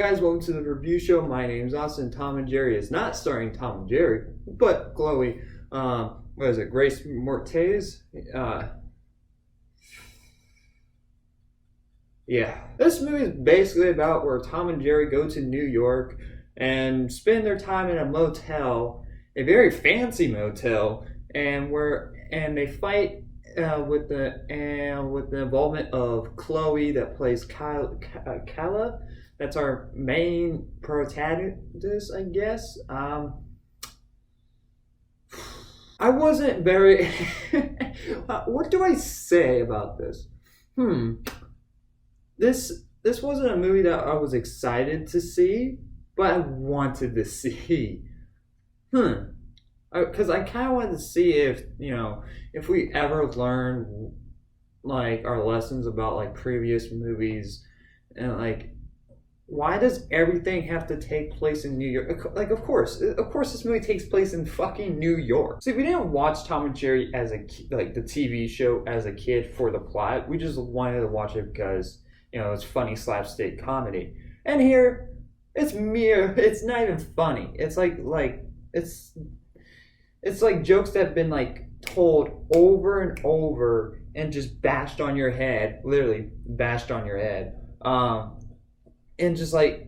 Guys, welcome to the review show. My name is Austin. Tom and Jerry is not starring Tom and Jerry, but Chloe, what is it, Grace Mortez? Yeah. This movie is basically about where Tom and Jerry go to New York and spend their time in a motel, a very fancy motel, and they fight with the involvement of Chloe that plays Kala. That's our main protagonist, I guess. I wasn't very. What do I say about this? This wasn't a movie that I was excited to see, but I wanted to see. Because I kind of wanted to see if we ever learn like our lessons about like previous movies, and like why does everything have to take place in New York? Like, of course, this movie takes place in fucking New York. See, we didn't watch Tom and Jerry as like the TV show as a kid for the plot. We just wanted to watch it because it's funny slapstick comedy. And here, it's mere. It's not even funny. It's like it's like jokes that have been like told over and over and just bashed on your head, literally bashed on your head. And just they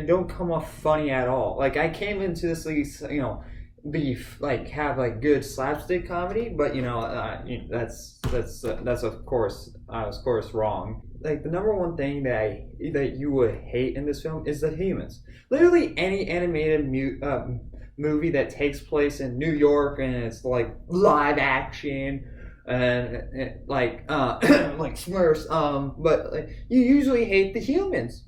don't come off funny at all. Like I came into this have like good slapstick comedy, but that's of course I was of course wrong. Like the number one thing that you would hate in this film is the humans. Literally any animated movie that takes place in New York and it's like live action and like Smurfs, but like you usually hate the humans,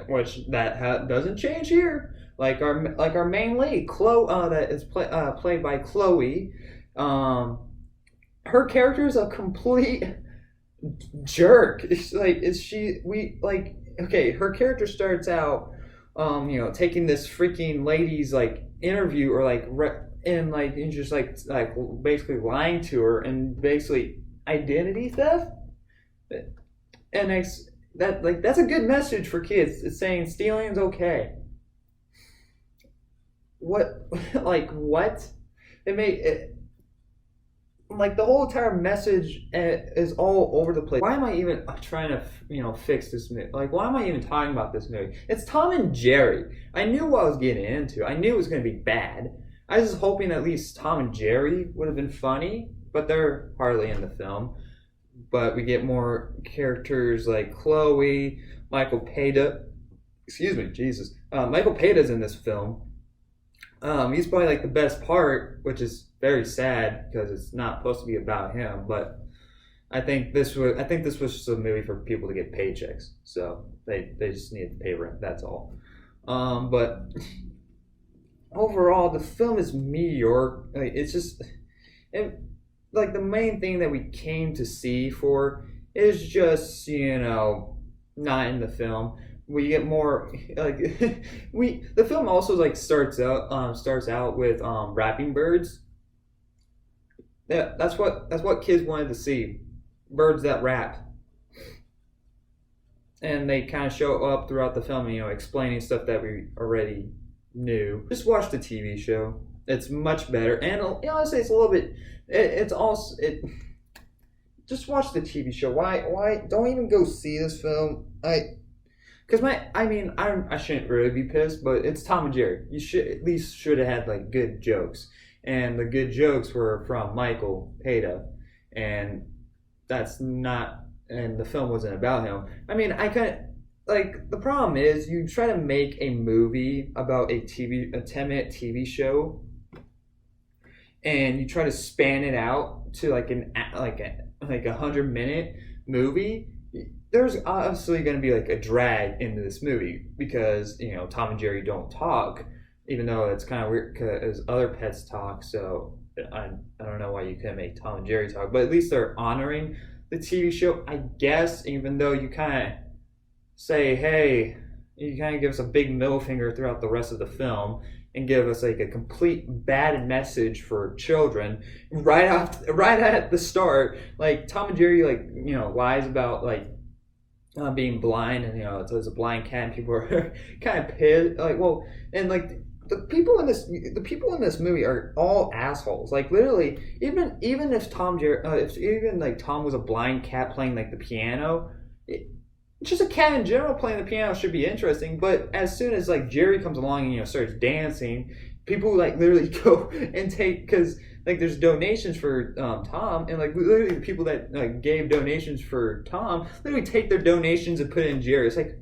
which doesn't change here. Like our main lead, Chloe, that is played by Chloe. Her character is a complete jerk. Her character starts out, taking this freaking lady's like interview or and just basically lying to her and basically identity theft. And that's a good message for kids. It's saying stealing's okay. What what? It made it like the whole entire message is all over the place. Why am I even trying to fix this movie? Like, why am I even talking about this movie? It's Tom and Jerry. I knew what I was getting into. I knew it was going to be bad. I was hoping at least Tom and Jerry would have been funny, but they're hardly in the film. But we get more characters like Chloe, Michael Peda. Excuse me, Jesus. Michael Peda's in this film. He's probably like the best part, which is very sad because it's not supposed to be about him. But I think this was just a movie for people to get paychecks, so they just needed to pay rent. That's all. But overall, the film is meteoric. It's just, the main thing that we came to see for is just not in the film. We get more the film also starts out with rapping birds. Yeah, that's what kids wanted to see, birds that rap. And they kind of show up throughout the film, explaining stuff that we already knew. Just watch the TV show. It's much better, and honestly, it's a little bit. Just watch the TV show. Why don't even go see this film? I shouldn't really be pissed, but it's Tom and Jerry. You should have had like good jokes, and the good jokes were from Michael Peda, and and the film wasn't about him. The problem is you try to make a movie about a 10-minute TV show, and you try to span it out to like a 100-minute movie. There's obviously going to be like a drag into this movie because Tom and Jerry don't talk, even though it's kind of weird because other pets talk. So I don't know why you couldn't make Tom and Jerry talk, but at least they're honoring the TV show, I guess. Even though you kind of say, hey, you kind of give us a big middle finger throughout the rest of the film and give us like a complete bad message for children right at the start. Like Tom and Jerry lies about being blind, and so it's a blind cat, and people are kind of pissed. Like, well, and like the people in this movie are all assholes. Like, literally, even if if even like Tom was a blind cat playing like the piano. Just a cat in general playing the piano should be interesting, but as soon as like Jerry comes along and starts dancing, people like literally go and take, because like there's donations for Tom, and like literally the people that like gave donations for Tom literally take their donations and put it in Jerry. It's like,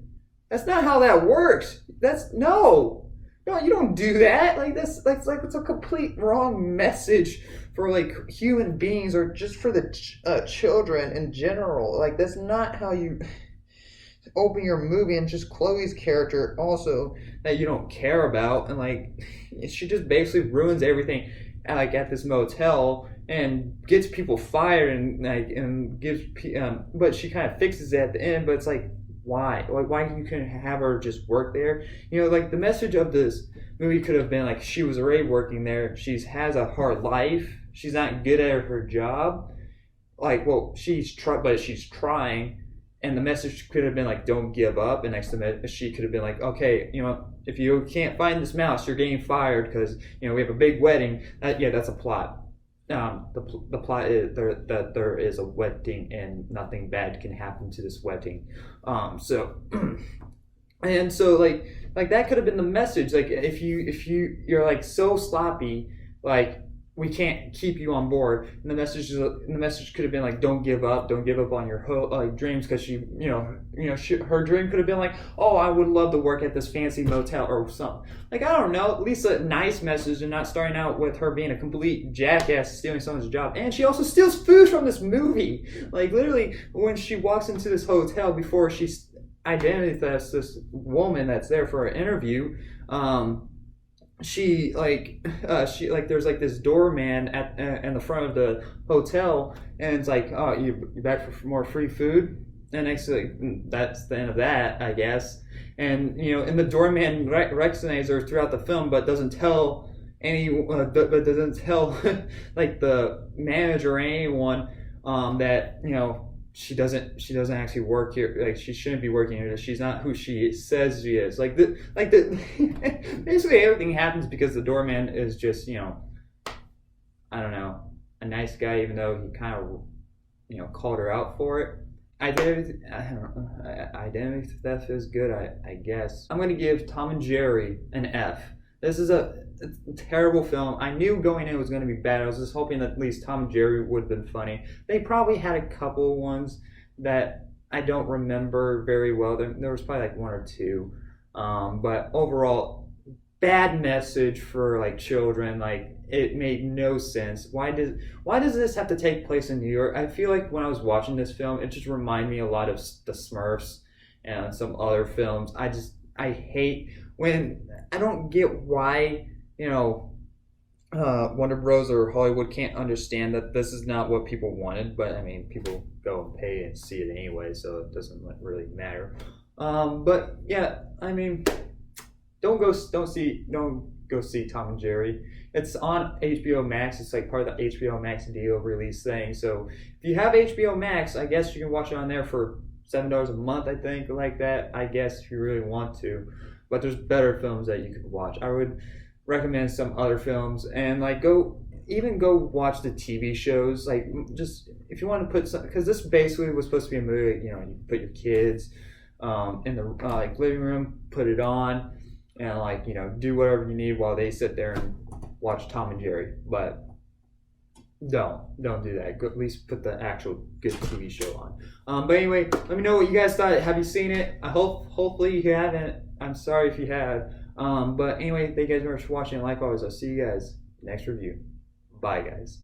that's not how that works. That's no, you don't do that. Like that's like it's a complete wrong message for like human beings, or just for the children in general. Like, that's not how you open your movie. And just Chloe's character also, that you don't care about, and like she just basically ruins everything like at this motel and gets people fired, and like and gives but she kind of fixes it at the end. But it's like, why you couldn't have her just work there? Like the message of this movie could have been like, she was already working there, she has a hard life, she's not good at her job, like, well, she's trying. And the message could have been like, don't give up. And next to that, she could have been like, okay, if you can't find this mouse, you're getting fired because, we have a big wedding. That's a plot. The plot is that there is a wedding and nothing bad can happen to this wedding. So and so like that could have been the message. Like, if you're like so sloppy, like, we can't keep you on board. And the message could have been like, don't give up on your dreams, because her dream could have been like, oh, I would love to work at this fancy motel or something. Like, I don't know, at least a nice message, and not starting out with her being a complete jackass stealing someone's job. And she also steals food from this movie. Like, literally, when she walks into this hotel before she identity thefts this woman that's there for an interview, there's like this doorman at in the front of the hotel, and it's like, oh, you back for more free food? And next, like, that's the end of that, I guess. And and the doorman recognizes her throughout the film, but doesn't tell but doesn't tell like the manager or anyone that she doesn't actually work here. Like, she shouldn't be working here. She's not who she says she is. Basically everything happens because the doorman is just I don't know, a nice guy, even though he kind of called her out for it. Identity theft is good, I guess. I'm gonna give Tom and Jerry an F. This is a terrible film. I knew going in it was going to be bad. I was just hoping that at least Tom and Jerry would have been funny. They probably had a couple ones that I don't remember very well. There was probably like one or two. But overall, bad message for like children. Like, it made no sense. Why does this have to take place in New York? I feel like when I was watching this film, it just reminded me a lot of the Smurfs and some other films. I hate when I don't get why Warner Bros. Or Hollywood can't understand that this is not what people wanted. But I mean, people go and pay and see it anyway, so it doesn't really matter. But yeah, I mean, don't go see Tom and Jerry. It's on HBO Max. It's like part of the HBO Max deal release thing. So if you have HBO Max, I guess you can watch it on there for $7 a month, I think, like that. I guess if you really want to. But there's better films that you could watch. I would recommend some other films, and like go watch the TV shows. Like, just if you want to put some, because this basically was supposed to be a movie. You put your kids in the like living room, put it on, and like do whatever you need while they sit there and watch Tom and Jerry. But don't do that. Go, at least put the actual good TV show on. But anyway, let me know what you guys thought. Have you seen it? Hopefully you haven't. I'm sorry if you have. But anyway, thank you guys very much for watching. Like always, I'll see you guys next review. Bye, guys.